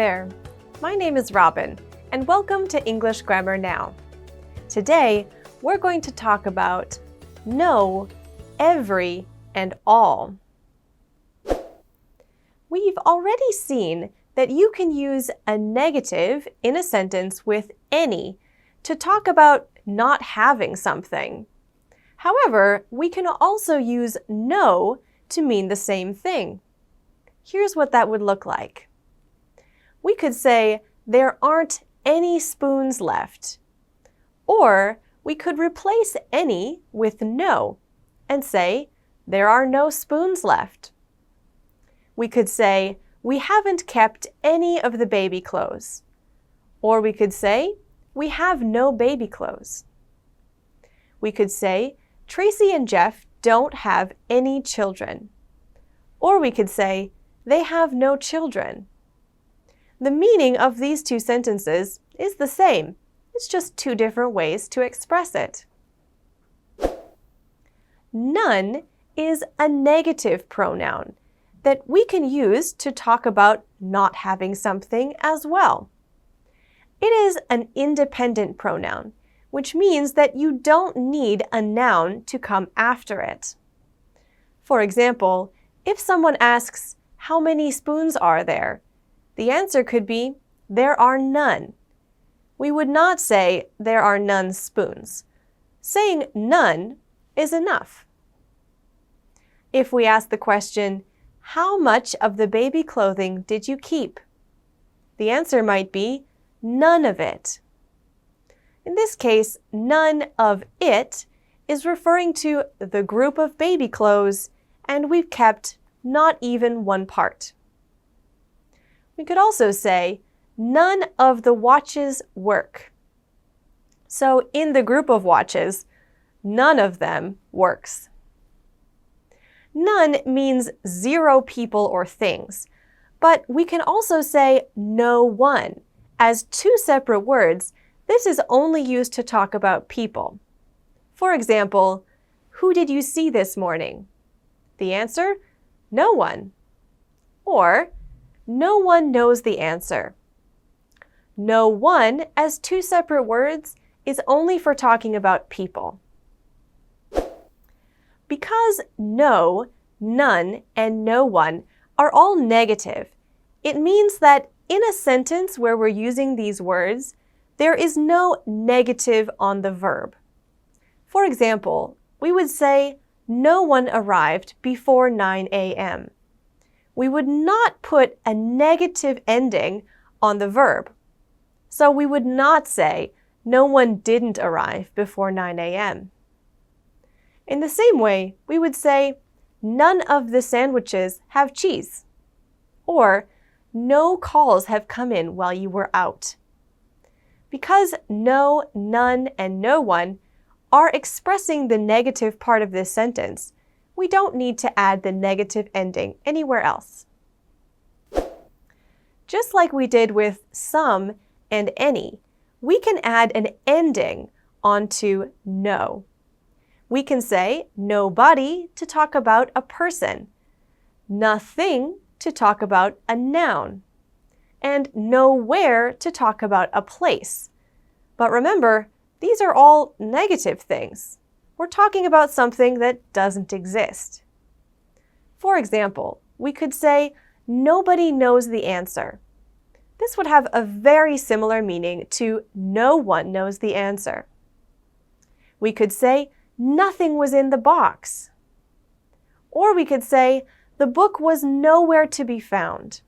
there, my name is Robin, and welcome to English Grammar Now. Today, we're going to talk about no, every, and all. We've already seen that you can use a negative in a sentence with any to talk about not having something. However, we can also use no to mean the same thing. Here's what that would look like. We could say, there aren't any spoons left. Or we could replace any with no and say, there are no spoons left. We could say, we haven't kept any of the baby clothes. Or we could say, we have no baby clothes. We could say, Tracy and Jeff don't have any children. Or we could say, they have no children. The meaning of these two sentences is the same. It's just two different ways to express it. None is a negative pronoun that we can use to talk about not having something as well. It is an independent pronoun, which means that you don't need a noun to come after it. For example, if someone asks, how many spoons are there? The answer could be, there are none. We would not say, there are none spoons. Saying none is enough. If we ask the question, how much of the baby clothing did you keep? The answer might be, none of it. In this case, none of it is referring to the group of baby clothes, and we've kept not even one part. We could also say, none of the watches work. So in the group of watches, none of them works. None means zero people or things, but we can also say no one. As two separate words, this is only used to talk about people. For example, who did you see this morning? The answer, no one. Or, no one knows the answer. No one, as two separate words, is only for talking about people. Because no, none, and no one are all negative, it means that in a sentence where we're using these words, there is no negative on the verb. For example, we would say, no one arrived before 9 a.m. We would not put a negative ending on the verb. So we would not say, no one didn't arrive before 9 a.m. In the same way, we would say, none of the sandwiches have cheese. Or, no calls have come in while you were out. Because no, none, and no one are expressing the negative part of this sentence, we don't need to add the negative ending anywhere else. Just like we did with some and any, we can add an ending onto no. We can say nobody to talk about a person, nothing to talk about a noun, and nowhere to talk about a place. But remember, these are all negative things. We're talking about something that doesn't exist. For example, we could say, nobody knows the answer. This would have a very similar meaning to no one knows the answer. We could say, nothing was in the box. Or we could say, the book was nowhere to be found.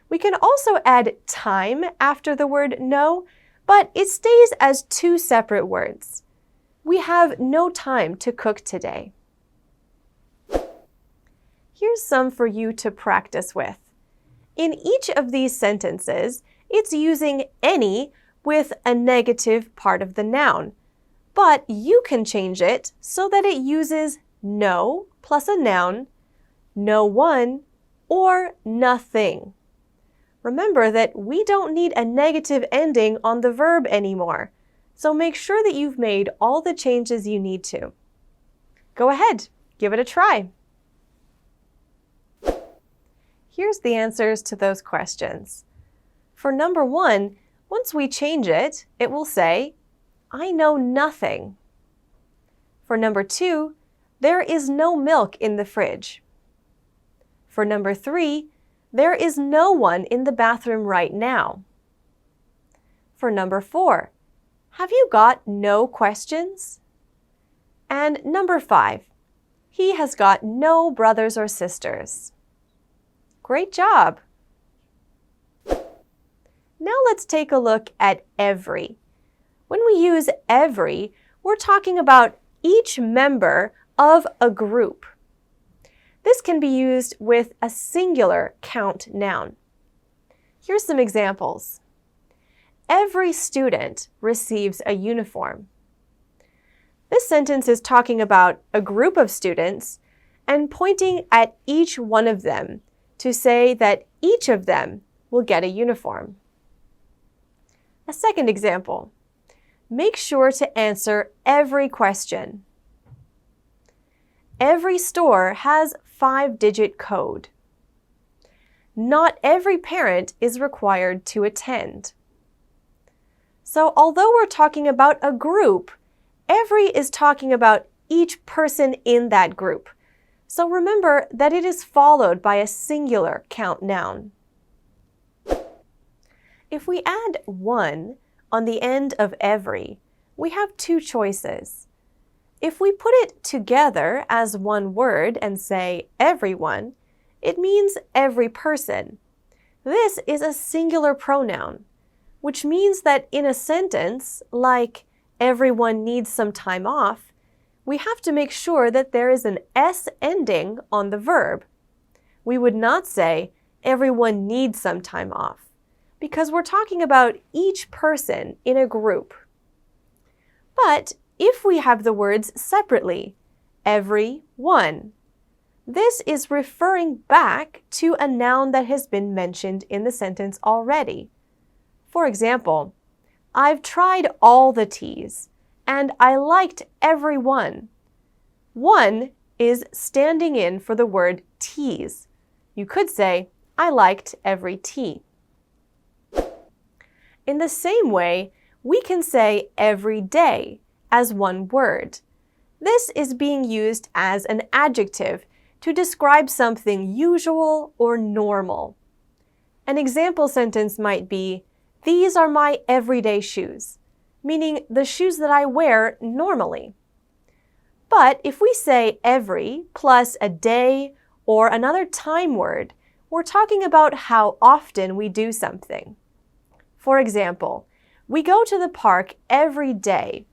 We can also add time after the word no, but it stays as two separate words. We have no time to cook today. Here's some for you to practice with. In each of these sentences, it's using any with a negative part of the noun, but you can change it so that it uses no plus a noun, no one, or nothing. Remember that we don't need a negative ending on the verb anymore, so make sure that you've made all the changes you need to. Go ahead, give it a try. Here's the answers to those questions. For number 1, once we change it, it will say, I know nothing. For number 2, there is no milk in the fridge. For number 3, there is no one in the bathroom right now. For number 4, have you got no questions? And number 5, he has got no brothers or sisters. Great job! Now let's take a look at every. When we use every, we're talking about each member of a group. This can be used with a singular count noun. Here's some examples. Every student receives a uniform. This sentence is talking about a group of students and pointing at each one of them to say that each of them will get a uniform. A second example. Make sure to answer every question. Every store has 5-digit code. Not every parent is required to attend. So although we're talking about a group, every is talking about each person in that group. So remember that it is followed by a singular count noun. If we add one on the end of every, we have two choices. If we put it together as one word and say everyone, it means every person. This is a singular pronoun, which means that in a sentence like everyone needs some time off, we have to make sure that there is an S ending on the verb. We would not say everyone needs some time off, because we're talking about each person in a group. But if we have the words separately, every one, this is referring back to a noun that has been mentioned in the sentence already. For example, I've tried all the teas, and I liked every one. One is standing in for the word teas. You could say, I liked every tea. In the same way, we can say every day as one word. This is being used as an adjective to describe something usual or normal. An example sentence might be, these are my everyday shoes, meaning the shoes that I wear normally. But if we say every plus a day or another time word, we're talking about how often we do something. For example, we go to the park every day.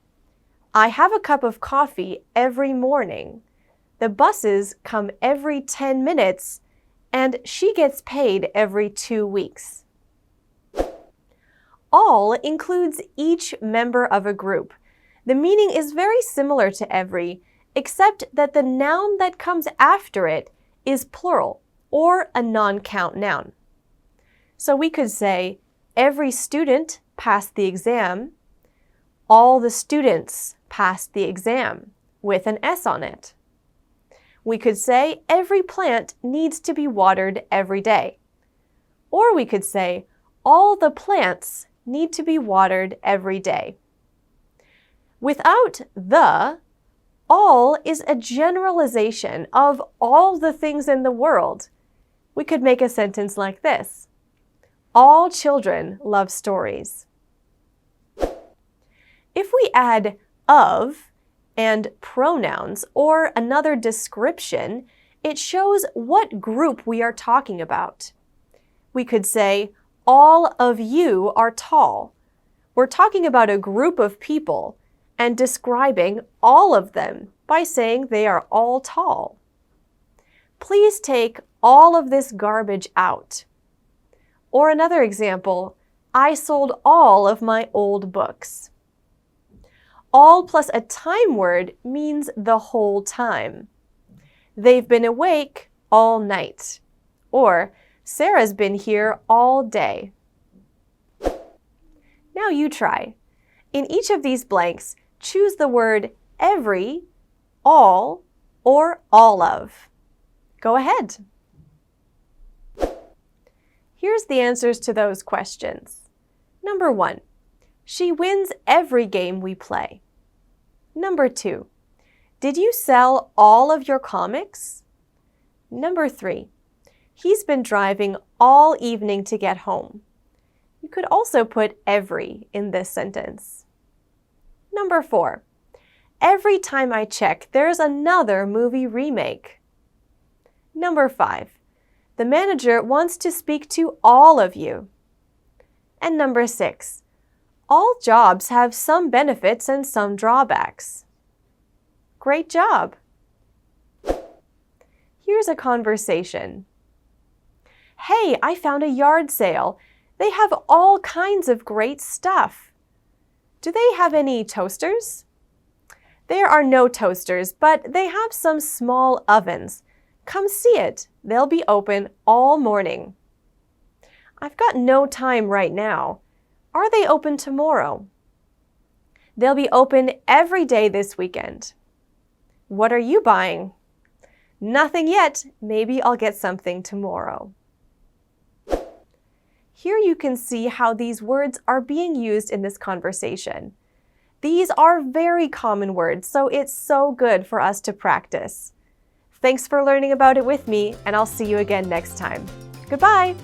I have a cup of coffee every morning. The buses come every 10 minutes, and she gets paid every 2 weeks. All includes each member of a group. The meaning is very similar to every, except that the noun that comes after it is plural, or a non-count noun. So we could say, every student passed the exam. All the students passed the exam, with an S on it. We could say, every plant needs to be watered every day. Or we could say, all the plants need to be watered every day. Without the, all is a generalization of all the things in the world. We could make a sentence like this. All children love stories. If we add of and pronouns or another description, it shows what group we are talking about. We could say, all of you are tall. We're talking about a group of people and describing all of them by saying they are all tall. Please take all of this garbage out. Or another example, I sold all of my old books. All plus a time word means the whole time. They've been awake all night. Or Sarah's been here all day. Now you try. In each of these blanks, choose the word every, all, or all of. Go ahead. Here's the answers to those questions. Number 1. She wins every game we play. Number 2. Did you sell all of your comics? Number 3. He's been driving all evening to get home. You could also put every in this sentence. Number 4. Every time I check, there's another movie remake. Number 5. The manager wants to speak to all of you. And number 6. All jobs have some benefits and some drawbacks. Great job! Here's a conversation. Hey, I found a yard sale. They have all kinds of great stuff. Do they have any toasters? There are no toasters, but they have some small ovens. Come see it. They'll be open all morning. I've got no time right now. Are they open tomorrow? They'll be open every day this weekend. What are you buying? Nothing yet. Maybe I'll get something tomorrow. Here you can see how these words are being used in this conversation. These are very common words, so it's so good for us to practice. Thanks for learning about it with me, and I'll see you again next time. Goodbye!